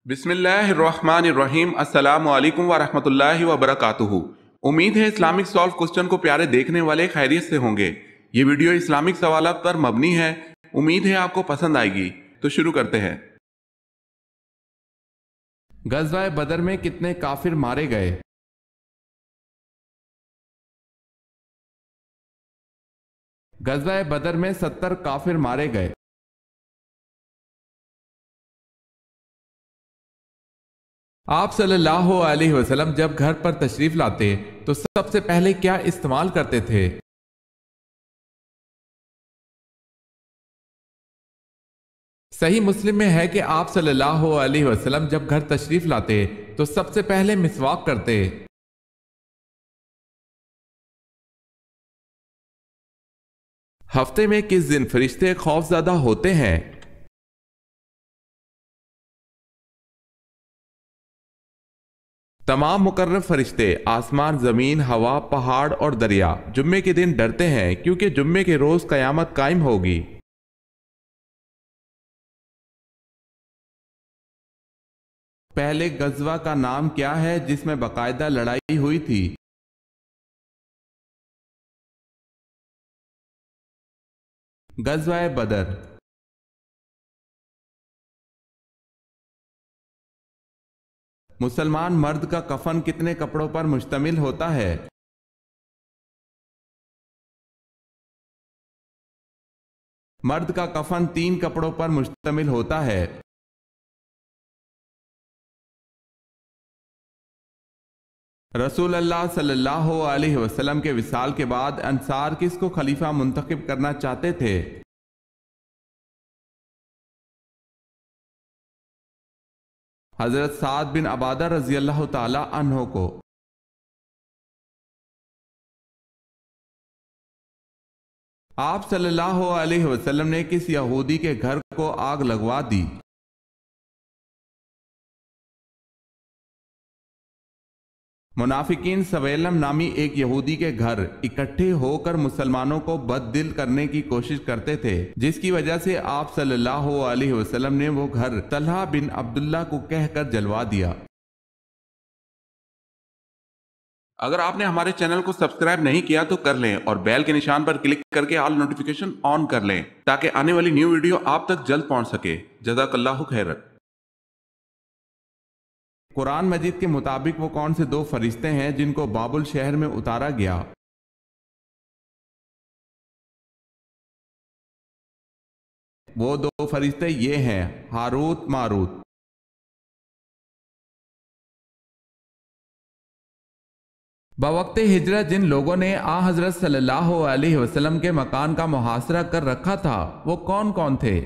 بسم اللہ الرحمن الرحیم۔ السلام علیکم ورحمۃ اللہ وبرکاتہ۔ امید ہے اسلامک سالو کوسچن کو پیارے دیکھنے والے خیریت سے ہوں گے۔ یہ ویڈیو اسلامک سوالات پر مبنی ہے، امید ہے آپ کو پسند آئے گی۔ تو شروع کرتے ہیں۔ غزوہ بدر میں کتنے کافر مارے گئے؟ غزوہ بدر میں 70 کافر مارے گئے۔ آپ صلی اللہ علیہ وسلم جب گھر پر تشریف لاتے تو سب سے پہلے کیا استعمال کرتے تھے؟ صحیح مسلم میں ہے کہ آپ صلی اللہ علیہ وسلم جب گھر تشریف لاتے تو سب سے پہلے مسواک کرتے۔ ہفتے میں کس دن فرشتے خوف زدہ ہوتے ہیں؟ تمام مقرب فرشتے آسمان، زمین، ہوا، پہاڑ اور دریا جمعے کے دن ڈرتے ہیں کیونکہ جمعے کے روز قیامت قائم ہوگی۔ پہلے غزوہ کا نام کیا ہے جس میں باقاعدہ لڑائی ہوئی تھی؟ غزوہ بدر۔ مسلمان مرد کا کفن کتنے کپڑوں پر مشتمل ہوتا ہے؟ مرد کا کفن 3 کپڑوں پر مشتمل ہوتا ہے۔ رسول اللہ صلی اللہ علیہ وسلم کے وصال کے بعد انصار کس کو خلیفہ منتخب کرنا چاہتے تھے؟ حضرت سعد بن عبادہ رضی اللہ تعالی عنہ کو۔ آپ صلی اللہ علیہ وسلم نے کس یہودی کے گھر کو آگ لگوا دی؟ منافقین سویلم نامی ایک یہودی کے گھر اکٹھے ہو کر مسلمانوں کو بد دل کرنے کی کوشش کرتے تھے، جس کی وجہ سے آپ صلی اللہ علیہ وسلم نے وہ گھر طلحہ بن عبداللہ کو کہہ کر جلوا دیا۔ اگر آپ نے ہمارے چینل کو سبسکرائب نہیں کیا تو کر لیں اور بیل کے نشان پر کلک کر کے آل نوٹیفیکیشن آن کر لیں تاکہ آنے والی نیو ویڈیو آپ تک جلد پہنچ سکے۔ جزاک اللہ خیرت۔ قرآن مجید کے مطابق وہ کون سے 2 فرشتے ہیں جن کو بابل شہر میں اتارا گیا؟ وہ 2 فرشتے یہ ہیں، ہاروت ماروت۔ بوقت ہجرت جن لوگوں نے حضرت صلی اللہ علیہ وسلم کے مکان کا محاصرہ کر رکھا تھا وہ کون کون تھے؟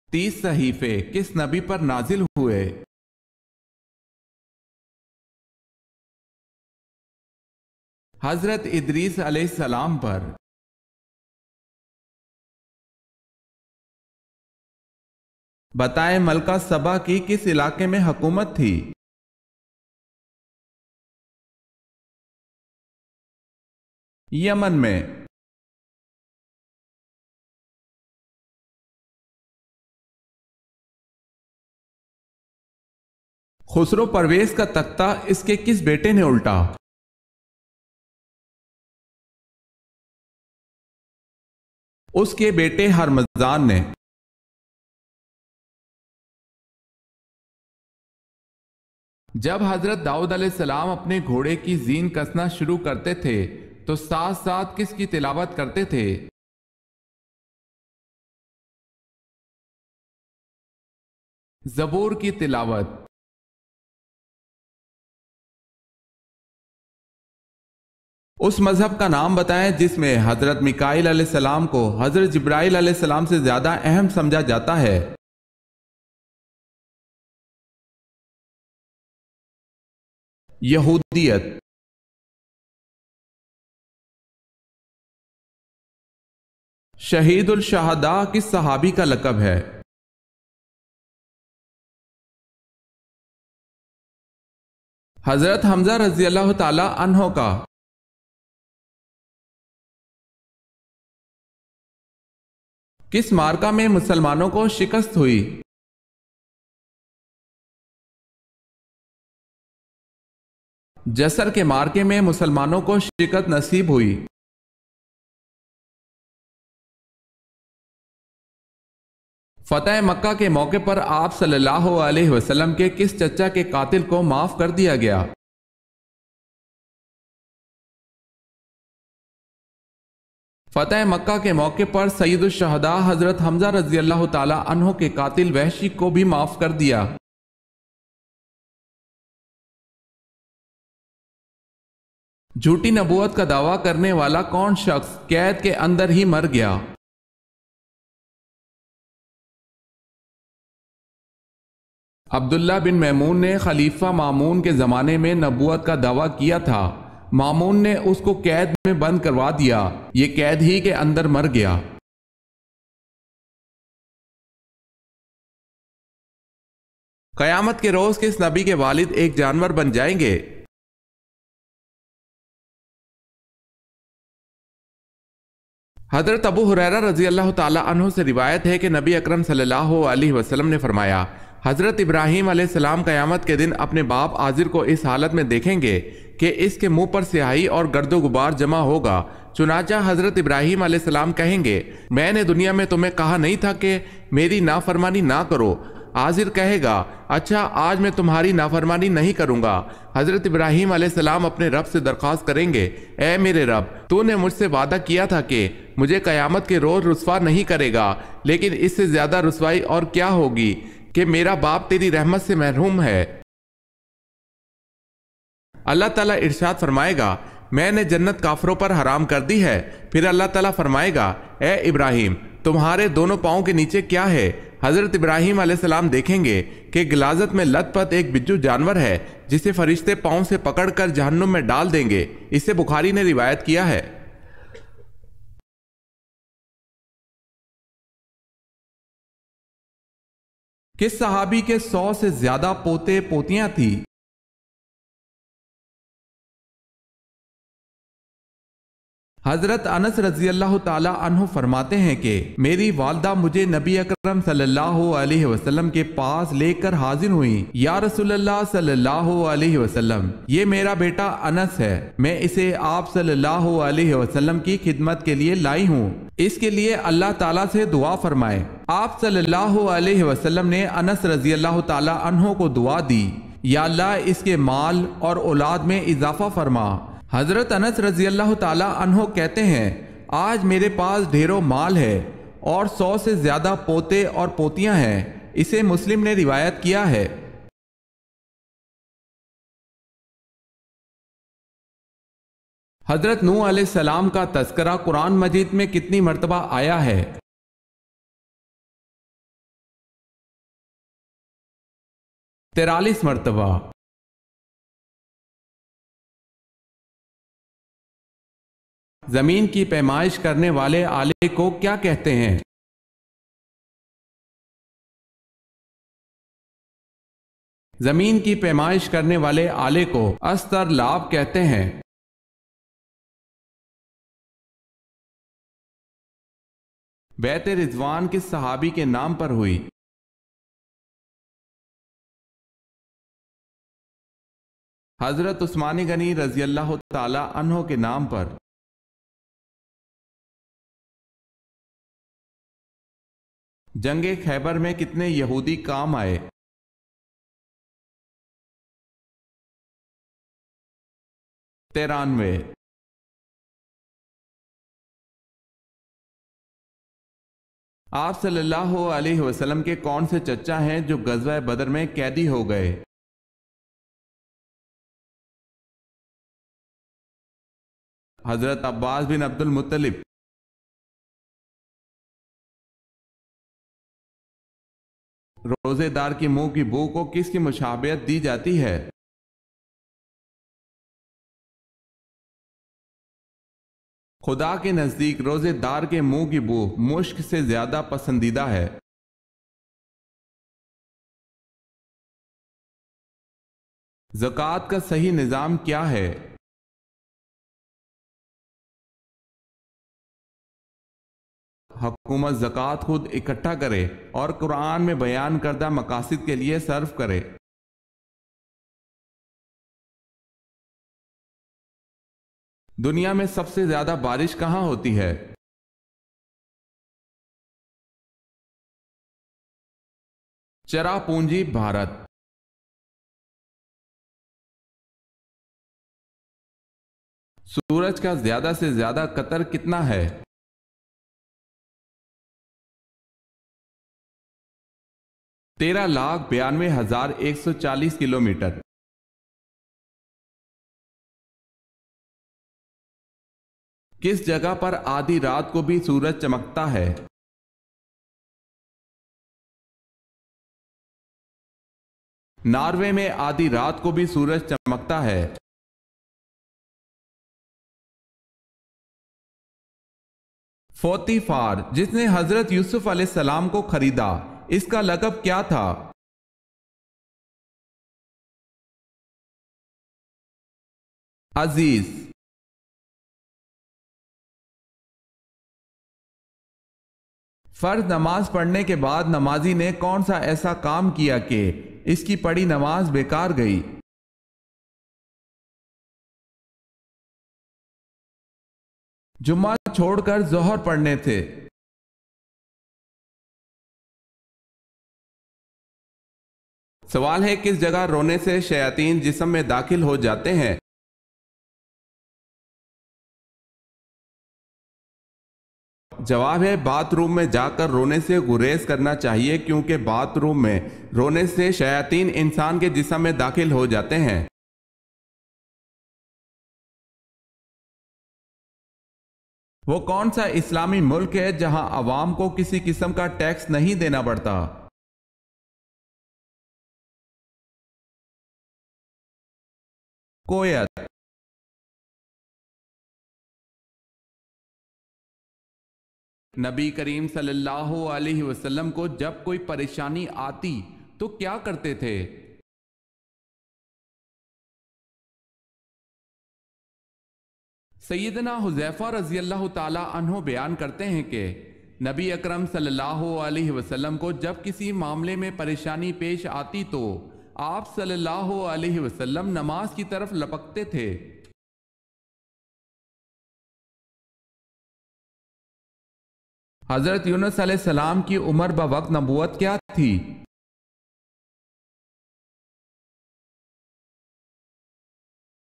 تیس صحیفے کس نبی پر نازل ہوئے؟ حضرت ادریس علیہ السلام پر۔ بتائیں ملکہ سبا کی کس علاقے میں حکومت تھی؟ یمن میں۔ خسرو پرویز کا تختہ اس کے کس بیٹے نے الٹا؟ اس کے بیٹے ہرمزان نے۔ جب حضرت داؤد علیہ السلام اپنے گھوڑے کی زین کسنا شروع کرتے تھے تو ساتھ ساتھ کس کی تلاوت کرتے تھے؟ زبور کی تلاوت۔ اس مذہب کا نام بتائیں جس میں حضرت میکائیل علیہ السلام کو حضرت جبرائیل علیہ السلام سے زیادہ اہم سمجھا جاتا ہے۔ یہودیت۔ شہید الشہداء کس صحابی کا لقب ہے؟ حضرت حمزہ رضی اللہ تعالی عنہ کا کس معرکہ میں مسلمانوں کو شکست ہوئی؟ جسر کے معرکے میں مسلمانوں کو شکست نصیب ہوئی۔ فتح مکہ کے موقع پر آپ صلی اللہ علیہ وسلم کے کس چچا کے قاتل کو معاف کر دیا گیا؟ فتح مکہ کے موقع پر سید الشہداء حضرت حمزہ رضی اللہ تعالی عنہ کے قاتل وحشی کو بھی معاف کر دیا۔ جھوٹی نبوت کا دعویٰ کرنے والا کون شخص قید کے اندر ہی مر گیا؟ عبداللہ بن میمون نے خلیفہ مامون کے زمانے میں نبوت کا دعویٰ کیا تھا۔ مامون نے اس کو قید میں بند کروا دیا، یہ قید ہی کے اندر مر گیا۔ قیامت کے روز کس نبی کے والد ایک جانور بن جائیں گے؟ حضرت ابو ہریرہ رضی اللہ تعالی عنہ سے روایت ہے کہ نبی اکرم صلی اللہ علیہ وسلم نے فرمایا، حضرت ابراہیم علیہ السلام قیامت کے دن اپنے باپ آزر کو اس حالت میں دیکھیں گے کہ اس کے منہ پر سیاہی اور گرد و غبار جمع ہوگا۔ چنانچہ حضرت ابراہیم علیہ السلام کہیں گے، میں نے دنیا میں تمہیں کہا نہیں تھا کہ میری نافرمانی نہ کرو؟ آزر کہے گا، اچھا آج میں تمہاری نافرمانی نہیں کروں گا۔ حضرت ابراہیم علیہ السلام اپنے رب سے درخواست کریں گے، اے میرے رب، تو نے مجھ سے وعدہ کیا تھا کہ مجھے قیامت کے روز رسوا نہیں کرے گا، لیکن اس سے زیادہ رسوائی اور کیا ہوگی کہ میرا باپ تیری رحمت سے محروم ہے۔ اللہ تعالیٰ ارشاد فرمائے گا، میں نے جنت کافروں پر حرام کر دی ہے۔ پھر اللہ تعالیٰ فرمائے گا، اے ابراہیم، تمہارے دونوں پاؤں کے نیچے کیا ہے؟ حضرت ابراہیم علیہ السلام دیکھیں گے کہ غلاظت میں لت پت ایک بجو جانور ہے جسے فرشتے پاؤں سے پکڑ کر جہنم میں ڈال دیں گے۔ اسے بخاری نے روایت کیا ہے۔ کس صحابی کے 100 سے زیادہ پوتے پوتیاں تھی؟ حضرت انس رضی اللہ تعالی عنہ فرماتے ہیں کہ میری والدہ مجھے نبی اکرم صلی اللہ علیہ وسلم کے پاس لے کر حاضر ہوئی، یا رسول اللہ صلی اللہ علیہ وسلم، یہ میرا بیٹا انس ہے، میں اسے آپ صلی اللہ علیہ وسلم کی خدمت کے لیے لائی ہوں، اس کے لیے اللہ تعالیٰ سے دعا فرمائے۔ آپ صلی اللہ علیہ وسلم نے انس رضی اللہ تعالی عنہ کو دعا دی، یا اللہ اس کے مال اور اولاد میں اضافہ فرما۔ حضرت انس رضی اللہ تعالی عنہ کہتے ہیں، آج میرے پاس ڈھیروں مال ہے اور 100 سے زیادہ پوتے اور پوتیاں ہیں۔ اسے مسلم نے روایت کیا ہے۔ حضرت نوح علیہ السلام کا تذکرہ قرآن مجید میں کتنی مرتبہ آیا ہے؟ 43 مرتبہ۔ زمین کی پیمائش کرنے والے آلے کو کیا کہتے ہیں؟ زمین کی پیمائش کرنے والے آلے کو استرلاب کہتے ہیں۔ بیعت رضوان کس صحابی کے نام پر ہوئی؟ حضرت عثمان غنی رضی اللہ تعالی عنہ کے نام پر۔ جنگ خیبر میں کتنے یہودی کام آئے؟ 93۔ آپ صلی اللہ علیہ وسلم کے کون سے چچا ہیں جو غزوہ بدر میں قیدی ہو گئے؟ حضرت عباس بن عبد المطلب۔ روزے دار کی منہ کی بو کو کس کی مشابہت دی جاتی ہے؟ خدا کے نزدیک روزے دار کے منہ کی بو مشک سے زیادہ پسندیدہ ہے۔ زکوٰۃ کا صحیح نظام کیا ہے؟ حکومت زکوٰۃ خود اکٹھا کرے اور قرآن میں بیان کردہ مقاصد کے لیے صرف کرے۔ دنیا میں سب سے زیادہ بارش کہاں ہوتی ہے؟ چرا پونجی بھارت۔ سورج کا زیادہ سے زیادہ قطر کتنا ہے؟ 13,92,140 کلومیٹر۔ کس جگہ پر آدھی رات کو بھی سورج چمکتا ہے؟ ناروے میں آدھی رات کو بھی سورج چمکتا ہے۔ فوتیفار جس نے حضرت یوسف علیہ السلام کو خریدا، اس کا لقب کیا تھا؟ عزیز۔ فرض نماز پڑھنے کے بعد نمازی نے کون سا ایسا کام کیا کہ اس کی پڑھی نماز بیکار گئی؟ جمعہ چھوڑ کر ظہر پڑھنے تھے۔ سوال ہے کس جگہ رونے سے شیاطین جسم میں داخل ہو جاتے ہیں؟ جواب ہے باتھ روم میں جا کر رونے سے گریز کرنا چاہیے، کیونکہ باتھ روم میں رونے سے شیاطین انسان کے جسم میں داخل ہو جاتے ہیں۔ وہ کون سا اسلامی ملک ہے جہاں عوام کو کسی قسم کا ٹیکس نہیں دینا پڑتا؟ کویت۔ نبی کریم صلی اللہ علیہ وسلم کو جب کوئی پریشانی آتی تو کیا کرتے تھے؟ سیدنا حذیفہ رضی اللہ تعالی عنہ بیان کرتے ہیں کہ نبی اکرم صلی اللہ علیہ وسلم کو جب کسی معاملے میں پریشانی پیش آتی تو آپ صلی اللہ علیہ وسلم نماز کی طرف لپکتے تھے۔ حضرت یونس علیہ السلام کی عمر بوقت نبوت کیا تھی؟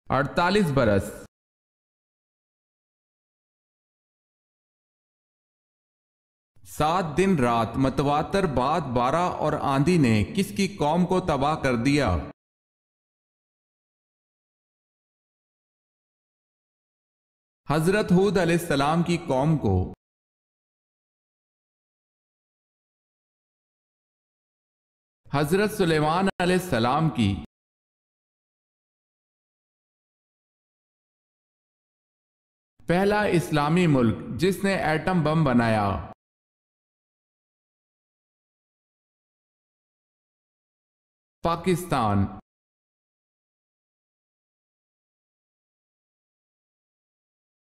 48 برس۔ سات دن رات متواتر بعد بارہ اور آندھی نے کس کی قوم کو تباہ کر دیا؟ حضرت ہود علیہ السلام کی قوم کو۔ حضرت سلیمان علیہ السلام کی۔ پہلا اسلامی ملک جس نے ایٹم بم بنایا؟ پاکستان۔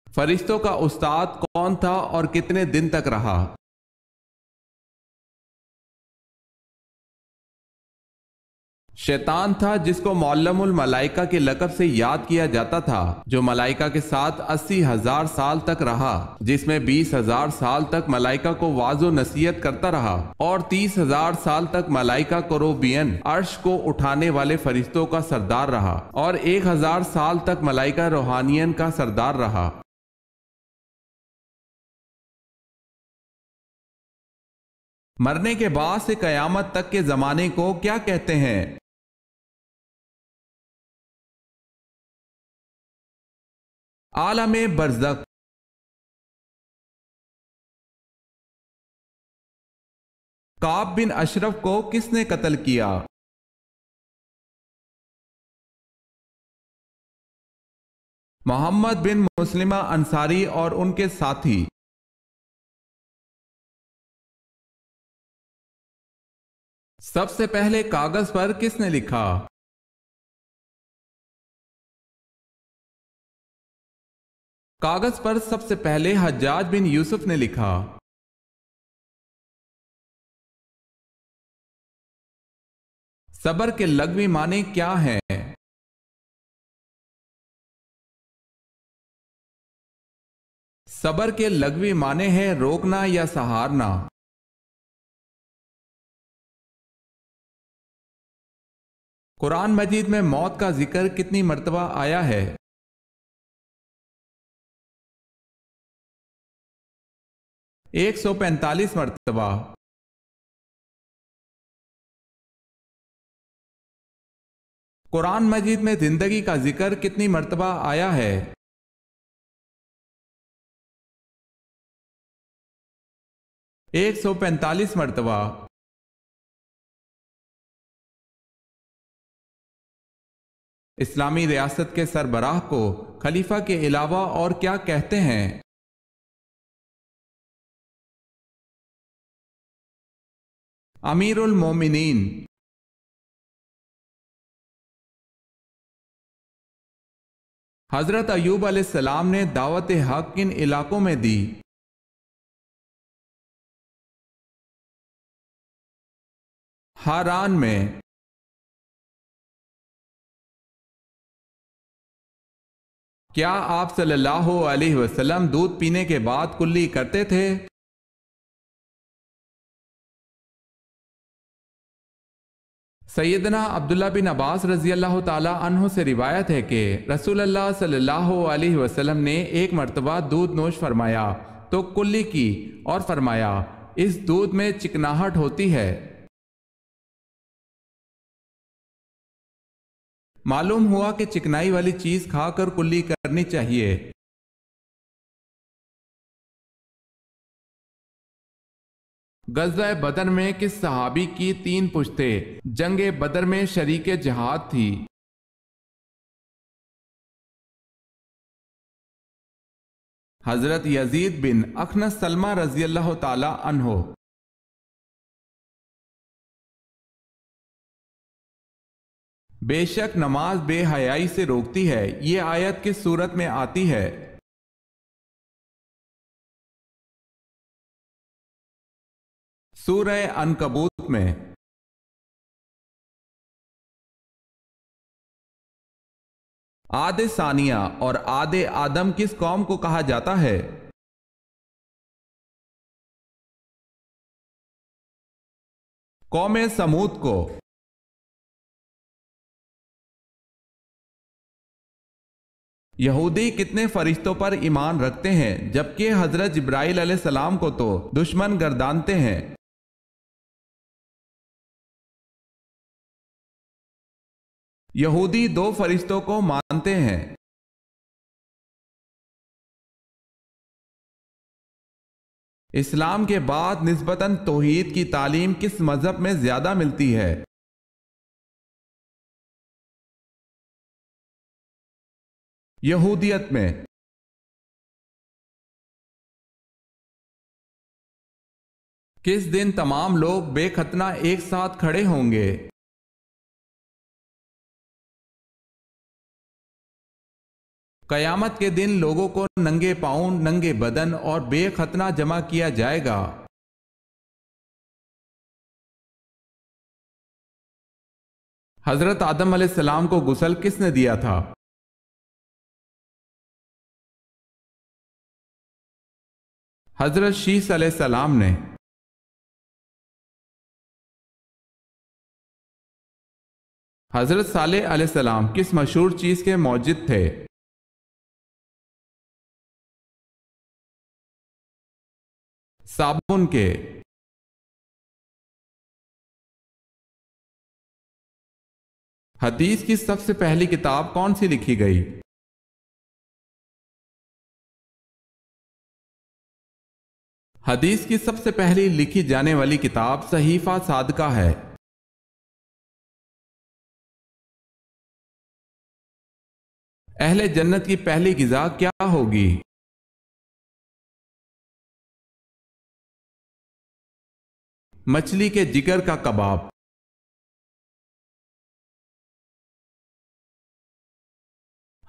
فرشتوں کا استاد کون تھا اور کتنے دن تک رہا؟ شیطان تھا جس کو معلم الملائکہ کے لقب سے یاد کیا جاتا تھا، جو ملائکہ کے ساتھ 80,000 سال تک رہا، جس میں 20,000 سال تک ملائکہ کو واعظ و نصیحت کرتا رہا اور 30,000 سال تک ملائکہ کروبین عرش کو اٹھانے والے فرشتوں کا سردار رہا اور 1,000 سال تک ملائکہ روحانین کا سردار رہا۔ مرنے کے بعد سے قیامت تک کے زمانے کو کیا کہتے ہیں؟ عالم برزخ۔ کعب بن اشرف کو کس نے قتل کیا؟ محمد بن مسلمہ انصاری اور ان کے ساتھی۔ سب سے پہلے کاغذ پر کس نے لکھا؟ کاغذ پر سب سے پہلے حجاج بن یوسف نے لکھا۔ صبر کے لغوی معنی کیا ہیں؟ صبر کے لغوی معنی ہے روکنا یا سہارنا۔ قرآن مجید میں موت کا ذکر کتنی مرتبہ آیا ہے؟ 145 مرتبہ۔ قرآن مجید میں زندگی کا ذکر کتنی مرتبہ آیا ہے؟ 145 مرتبہ۔ اسلامی ریاست کے سربراہ کو خلیفہ کے علاوہ اور کیا کہتے ہیں؟ امیر المومنین۔ حضرت ایوب علیہ السلام نے دعوت حق کن علاقوں میں دی؟ ہاران میں۔ کیا آپ صلی اللہ علیہ وسلم دودھ پینے کے بعد کلی کرتے تھے؟ سیدنا عبداللہ بن عباس رضی اللہ تعالی عنہ سے روایت ہے کہ رسول اللہ صلی اللہ علیہ وسلم نے ایک مرتبہ دودھ نوش فرمایا تو کلی کی اور فرمایا اس دودھ میں چکناہٹ ہوتی ہے۔ معلوم ہوا کہ چکنائی والی چیز کھا کر کلی کرنی چاہیے۔ غزوہ بدر میں کس صحابی کی 3 پشتیں جنگ بدر میں شریک جہاد تھی؟ حضرت یزید بن اخنس سلمہ رضی اللہ تعالی عنہ۔ بے شک نماز بے حیائی سے روکتی ہے، یہ آیت کس صورت میں آتی ہے؟ سورہ عنکبوت میں۔ عاد ثانیہ اور عاد آدم کس قوم کو کہا جاتا ہے؟ قوم سمود کو۔ یہودی کتنے فرشتوں پر ایمان رکھتے ہیں جبکہ حضرت جبرائیل علیہ السلام کو تو دشمن گردانتے ہیں؟ یہودی 2 فرشتوں کو مانتے ہیں۔ اسلام کے بعد نسبتاً توحید کی تعلیم کس مذہب میں زیادہ ملتی ہے؟ یہودیت میں۔ کس دن تمام لوگ بے ختنہ ایک ساتھ کھڑے ہوں گے؟ قیامت کے دن لوگوں کو ننگے پاؤں، ننگے بدن اور بے ختنہ جمع کیا جائے گا۔ حضرت آدم علیہ السلام کو غسل کس نے دیا تھا؟ حضرت شیس علیہ السلام نے۔ حضرت صالح علیہ السلام کس مشہور چیز کے موجد تھے؟ صابن کے۔ حدیث کی سب سے پہلی کتاب کون سی لکھی گئی؟ حدیث کی سب سے پہلی لکھی جانے والی کتاب صحیفہ صادقہ ہے۔ اہل جنت کی پہلی غذا کیا ہوگی؟ مچھلی کے جگر کا کباب۔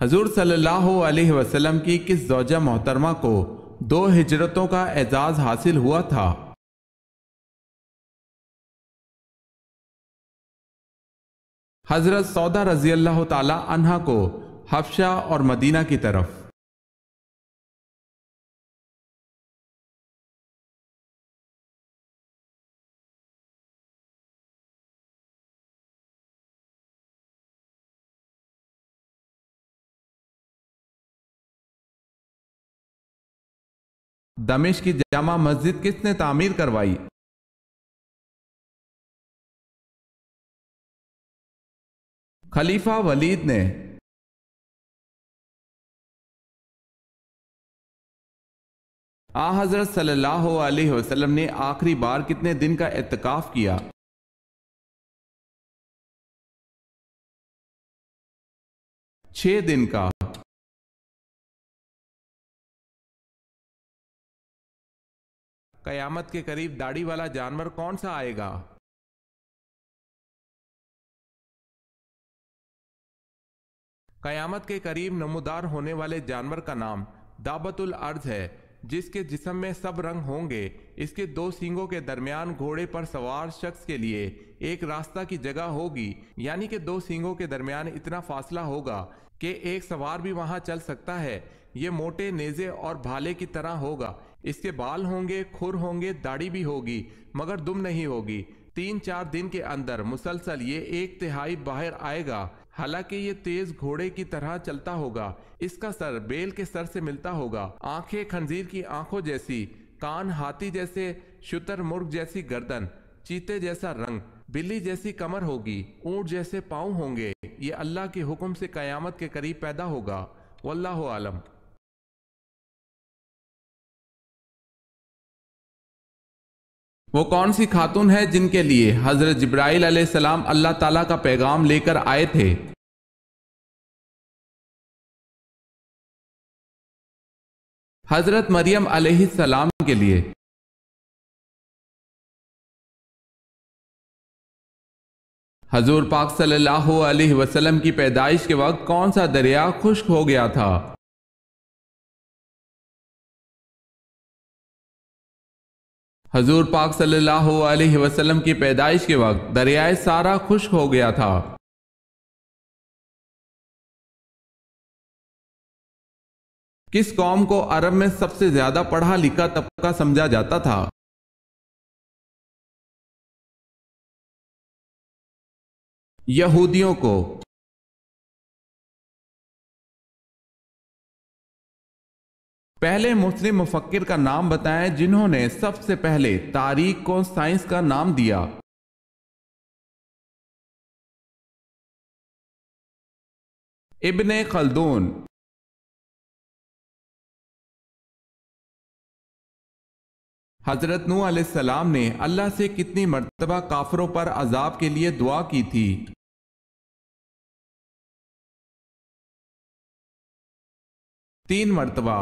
حضور صلی اللہ علیہ وسلم کی کس زوجہ محترمہ کو 2 ہجرتوں کا اعزاز حاصل ہوا تھا؟ حضرت سودا رضی اللہ تعالی عنہا کو حبشہ اور مدینہ کی طرف۔ دمشق کی جامع مسجد کس نے تعمیر کروائی؟ خلیفہ ولید نے۔ حضرت صلی اللہ علیہ وسلم نے آخری بار کتنے دن کا اعتکاف کیا؟ 6 دن کا۔ قیامت کے قریب داڑھی والا جانور کون سا آئے گا؟ قیامت کے قریب نمودار ہونے والے جانور کا نام دابت الارض ہے، جس کے جسم میں سب رنگ ہوں گے۔ اس کے 2 سینگوں کے درمیان گھوڑے پر سوار شخص کے لیے ایک راستہ کی جگہ ہوگی، یعنی کہ 2 سینگوں کے درمیان اتنا فاصلہ ہوگا کہ ایک سوار بھی وہاں چل سکتا ہے۔ یہ موٹے نیزے اور بھالے کی طرح ہوگا۔ اس کے بال ہوں گے، کھر ہوں گے، داڑھی بھی ہوگی، مگر دم نہیں ہوگی۔ 3-4 دن کے اندر مسلسل یہ 1/3 باہر آئے گا، حالانکہ یہ تیز گھوڑے کی طرح چلتا ہوگا۔ اس کا سر بیل کے سر سے ملتا ہوگا، آنکھیں خنزیر کی آنکھوں جیسی، کان ہاتھی جیسے، شتر مرغ جیسی گردن، چیتے جیسا رنگ، بلی جیسی کمر ہوگی، اونٹ جیسے پاؤں ہوں گے۔ یہ اللہ کے حکم سے قیامت کے قریب پیدا ہوگا۔ واللہ عالم۔ وہ کون سی خاتون ہے جن کے لیے حضرت جبرائیل علیہ السلام اللہ تعالیٰ کا پیغام لے کر آئے تھے؟ حضرت مریم علیہ السلام کے لیے۔ حضور پاک صلی اللہ علیہ وسلم کی پیدائش کے وقت کون سا دریا خشک ہو گیا تھا؟ حضور پاک صلی اللہ علیہ وسلم کی پیدائش کے وقت دریائے سارا خشک ہو گیا تھا۔ کس قوم کو عرب میں سب سے زیادہ پڑھا لکھا طبقہ سمجھا جاتا تھا؟ یہودیوں کو۔ پہلے مسلم مفکر کا نام بتائیں جنہوں نے سب سے پہلے تاریخ کو سائنس کا نام دیا۔ ابن خلدون۔ حضرت نوح علیہ السلام نے اللہ سے کتنی مرتبہ کافروں پر عذاب کے لیے دعا کی تھی؟ 3 مرتبہ۔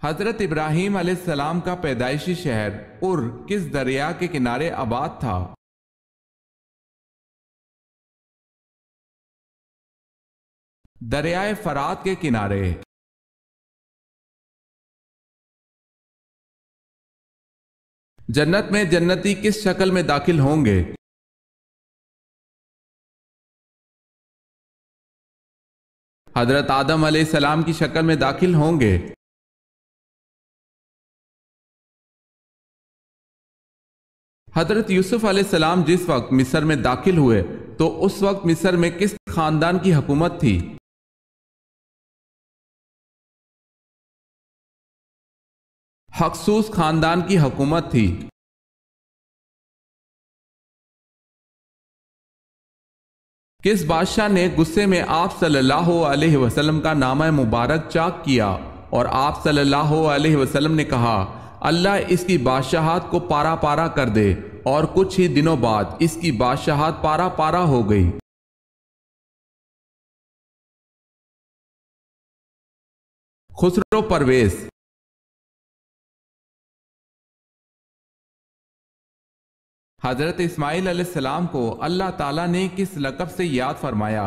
حضرت ابراہیم علیہ السلام کا پیدائشی شہر ار کس دریا کے کنارے آباد تھا؟ دریائے فرات کے کنارے۔ جنت میں جنتی کس شکل میں داخل ہوں گے؟ حضرت آدم علیہ السلام کی شکل میں داخل ہوں گے۔ حضرت یوسف علیہ السلام جس وقت مصر میں داخل ہوئے تو اس وقت مصر میں کس خاندان کی حکومت تھی؟ حقسوس خاندان کی حکومت تھی۔ کس بادشاہ نے غصے میں آپ صلی اللہ علیہ وسلم کا نامہ مبارک چاک کیا اور آپ صلی اللہ علیہ وسلم نے کہا اللہ اس کی بادشاہت کو پارا پارا کر دے، اور کچھ ہی دنوں بعد اس کی بادشاہت پارا پارا ہو گئی؟ خسرو پرویز۔ حضرت اسماعیل علیہ السلام کو اللہ تعالیٰ نے کس لقب سے یاد فرمایا؟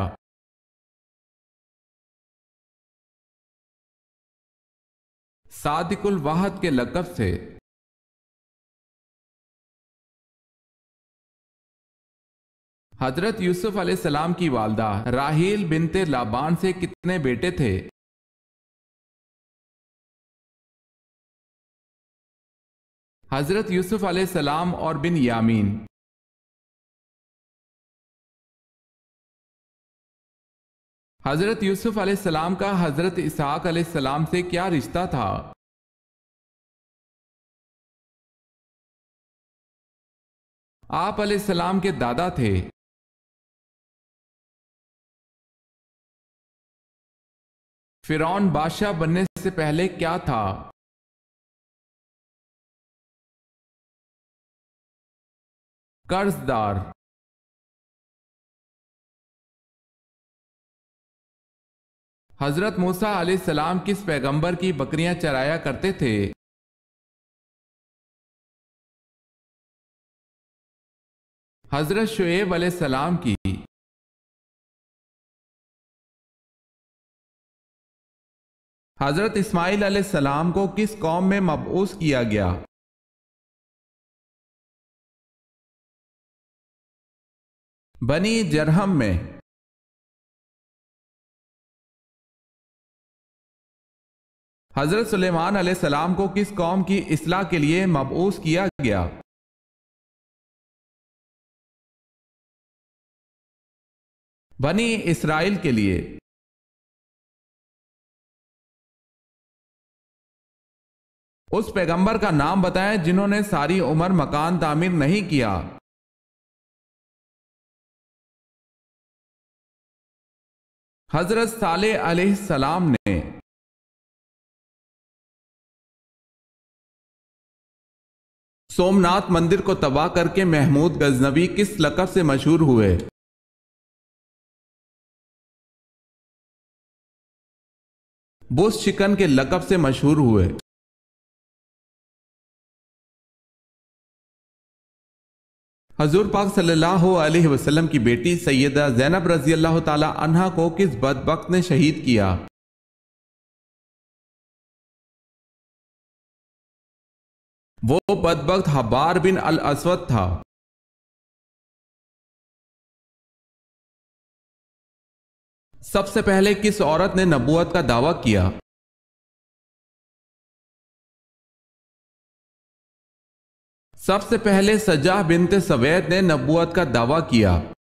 صادق الوعد کے لقب سے۔ حضرت یوسف علیہ السلام کی والدہ راحیل بنت لابان سے کتنے بیٹے تھے؟ حضرت یوسف علیہ السلام اور بن یامین۔ حضرت یوسف علیہ السلام کا حضرت اسحاق علیہ السلام سے کیا رشتہ تھا؟ آپ علیہ السلام کے دادا تھے۔ فرعون بادشاہ بننے سے پہلے کیا تھا؟ قرض دار۔ حضرت موسیٰ علیہ السلام کس پیغمبر کی بکریاں چرایا کرتے تھے؟ حضرت شعیب علیہ السلام کی۔ حضرت اسماعیل علیہ السلام کو کس قوم میں مبعوث کیا گیا؟ بنی جرہم میں۔ حضرت سلیمان علیہ السلام کو کس قوم کی اصلاح کے لیے مبعوث کیا گیا؟ بنی اسرائیل کے لیے۔ اس پیغمبر کا نام بتائیں جنہوں نے ساری عمر مکان تعمیر نہیں کیا۔ حضرت صالح علیہ السلام نے۔ سومناتھ مندر کو تباہ کر کے محمود غزنوی کس لقب سے مشہور ہوئے؟ بز شکن کے لقب سے مشہور ہوئے۔ حضور پاک صلی اللہ علیہ وسلم کی بیٹی سیدہ زینب رضی اللہ تعالی عنہا کو کس بدبخت نے شہید کیا؟ وہ بدبخت حبار بن الاسود تھا۔ سب سے پہلے کس عورت نے نبوت کا دعویٰ کیا؟ سب سے پہلے سجاہ بنت سوید نے نبوت کا دعویٰ کیا۔